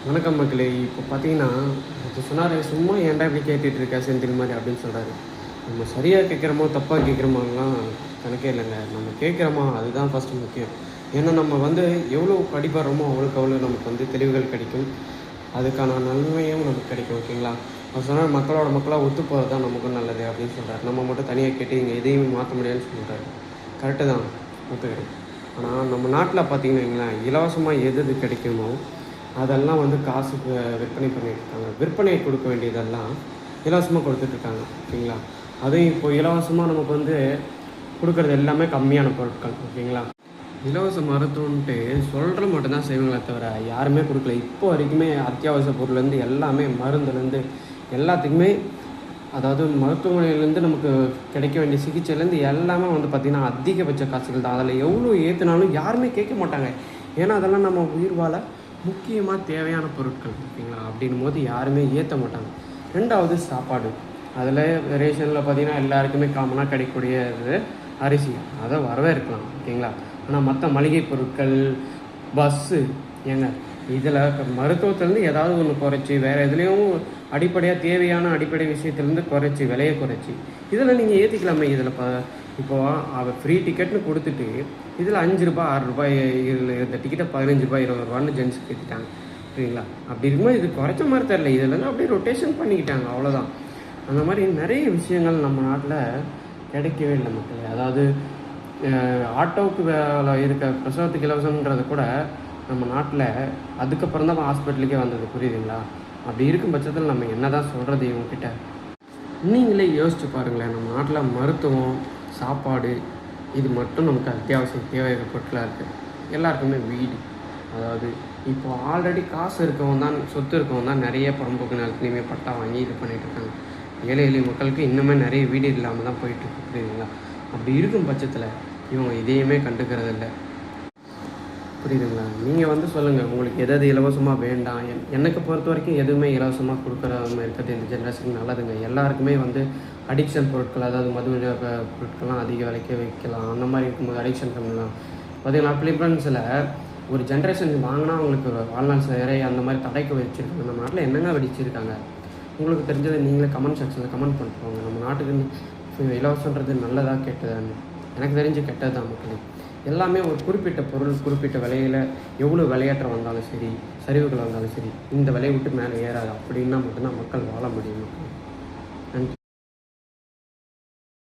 வணக்கம் மக்களே. இப்போ பார்த்தீங்கன்னா, அது சொன்னார், சும்மா ஏன்டா இப்படி கேட்டுட்டு இருக்க செந்தில் மாதிரி அப்படின்னு சொல்கிறாரு. நம்ம சரியாக கேட்குறோமோ தப்பாக கேட்குறோமாலாம் கணக்கே இல்லைங்க. நம்ம கேட்குறோமா அதுதான் ஃபஸ்ட்டு முக்கியம். ஏன்னா நம்ம எவ்வளோ படிப்படுறோமோ அவ்வளோக்கு அவ்வளோ நமக்கு தெளிவுகள் கிடைக்கும். அதுக்கான நன்மையும் நமக்கு கிடைக்கும். ஓகேங்களா? அவர் சொன்னால் மக்களோட மக்களாக ஒத்து போகிறது தான் நமக்கும் நல்லது அப்படின்னு சொல்கிறார். நம்ம மட்டும் தனியாக கேட்டு இங்கே எதையும் மாற்ற முடியாதுன்னு சொல்கிறாரு. கரெக்டு தான், ஒத்துக்கிறேன். ஆனால் நம்ம நாட்டில் பார்த்தீங்கன்னு வைங்களேன், இலவசமாக எது கிடைக்குமோ அதெல்லாம் காசுக்கு விற்பனை பண்ணிகிட்ருக்காங்க. விற்பனை கொடுக்க வேண்டியதெல்லாம் இலவசமாக கொடுத்துட்ருக்காங்க. ஓகேங்களா? அதுவும் இப்போது இலவசமாக நமக்கு கொடுக்குறது எல்லாமே கம்மியான பொருட்கள். ஓகேங்களா? இலவச மருத்துவன்ட்டு சொல்கிற மட்டும்தான் செய்வாங்களே தவிர யாருமே கொடுக்கல. இப்போ வரைக்குமே அத்தியாவசிய பொருள்லேருந்து எல்லாமே, மருந்துலேருந்து எல்லாத்துக்குமே, அதாவது மருத்துவமனையிலேருந்து நமக்கு கிடைக்க வேண்டிய சிகிச்சைலேருந்து எல்லாமே பார்த்திங்கன்னா அதிகபட்ச காசுகள் தான். அதில் எவ்வளோ ஏற்றுனாலும் யாருமே கேட்க மாட்டாங்க. ஏன்னா அதெல்லாம் நம்ம உயிர் வாழ முக்கியமாக தேவையான பொருட்கள். ஓகேங்களா? அப்படின்னும் போது யாருமே ஏற்ற மாட்டாங்க. ரெண்டாவது சாப்பாடு. அதில் ரேஷனில் பார்த்திங்கன்னா எல்லாருக்குமே காமனாக கிடைக்கக்கூடியது அரிசி. அதை வரவேற்கலாம். ஓகேங்களா? ஆனால் மற்ற மளிகை பொருட்கள், பஸ்ஸு, ஏங்க இதில் மருத்துவத்துலேருந்து ஏதாவது ஒன்று குறைச்சி, வேறு எதுலேயும் அடிப்படையாக தேவையான அடிப்படை விஷயத்துலேருந்து குறைச்சி, விலையை குறைச்சி இதில் நீங்கள் ஏற்றிக்கலாமே. இதில் இப்போது அவள் ஃப்ரீ டிக்கெட்னு கொடுத்துட்டு இதில் ரூ. 5 இதில் இந்த டிக்கெட்டை ரூ. 15 ஜென்ஸுக்கு ஏற்றிட்டாங்க. சரிங்களா? அப்படி இருக்கும்போது இது குறைச்ச மாதிரி தெரில. இதில் அப்படியே ரொட்டேஷன் பண்ணிக்கிட்டாங்க, அவ்வளோதான். அந்த மாதிரி நிறைய விஷயங்கள் நம்ம நாட்டில் கிடைக்கவே இல்லை மக்களே. அதாவது ஆட்டோவுக்கு இருக்க பிரசவத்துக்கு இலவசம்ன்றது கூட நம்ம நாட்டில் அதுக்கப்புறம் தான் ஹாஸ்பிட்டலுக்கே வந்தது. புரியுதுங்களா? அப்படி இருக்கும் பட்சத்தில் நம்ம என்ன தான் சொல்கிறது இவங்கக்கிட்ட? நீங்களே யோசிச்சு பாருங்களேன். நம்ம நாட்டில் மருத்துவம், சாப்பாடு இது மட்டும் நமக்கு அத்தியாவசிய தேவையான பொருட்களாக இருக்குது. எல்லாருக்குமே வீடு, அதாவது இப்போ ஆல்ரெடி காசு இருக்கவங்க தான், சொத்து இருக்கவங்க தான் நிறைய புறம்போக்கு நிலத்துலையுமே பட்டா வாங்கி இது பண்ணிகிட்ருக்காங்க. ஏழை எளிய மக்களுக்கு இன்னுமே நிறைய வீடு இல்லாமல் தான் போயிட்டுருக்கு. புரியுதுங்களா? அப்படி இருக்கும் பட்சத்தில் இவங்க இதையுமே கண்டுக்கிறதில்ல. புரியுதுங்களா? நீங்கள் சொல்லுங்கள், உங்களுக்கு எது இலவசமாக வேண்டாம். எனக்கு பொறுத்த வரைக்கும் எதுவுமே இலவசமாக கொடுக்குறாம இருக்கிறது இந்த ஜென்ரேஷனுக்கு நல்லதுங்க. எல்லாருக்குமே அடிக்ஷன் பொருட்கள், அதாவது மது பொருட்கள்லாம் அதிக விலைக்கு வைக்கலாம். அந்த மாதிரி இருக்கும்போது அடிக்ஷன் பண்ணலாம். பார்த்தீங்கன்னா பிலிப்பைன்ஸில் ஒரு ஜென்ரேஷன் வாங்கினா அவங்களுக்கு வாழ்நாள் சிறை அந்த மாதிரி தடைக்கு வச்சுருக்காங்க. நம்ம நாட்டில் என்னங்க வெடிச்சிருக்காங்க? உங்களுக்கு தெரிஞ்சதை நீங்களே கமெண்ட் செக்ஷனில் கமெண்ட் பண்ணிட்டு நம்ம நாட்டுக்கு இலவசன்றது நல்லதா கெட்டதான்னு? எனக்கு தெரிஞ்சு கெட்டது தான் மக்களே. எல்லாமே ஒரு குறிப்பிட்ட பொருள், குறிப்பிட்ட விலையில் எவ்வளோ விலையேற்றம் வந்தாலும் சரி, சரிவுகள் வந்தாலும் சரி, இந்த விலையை விட்டு மேலே ஏறாது அப்படின்னா மட்டும்தான் மக்கள் வாழ முடியும். மக்கள்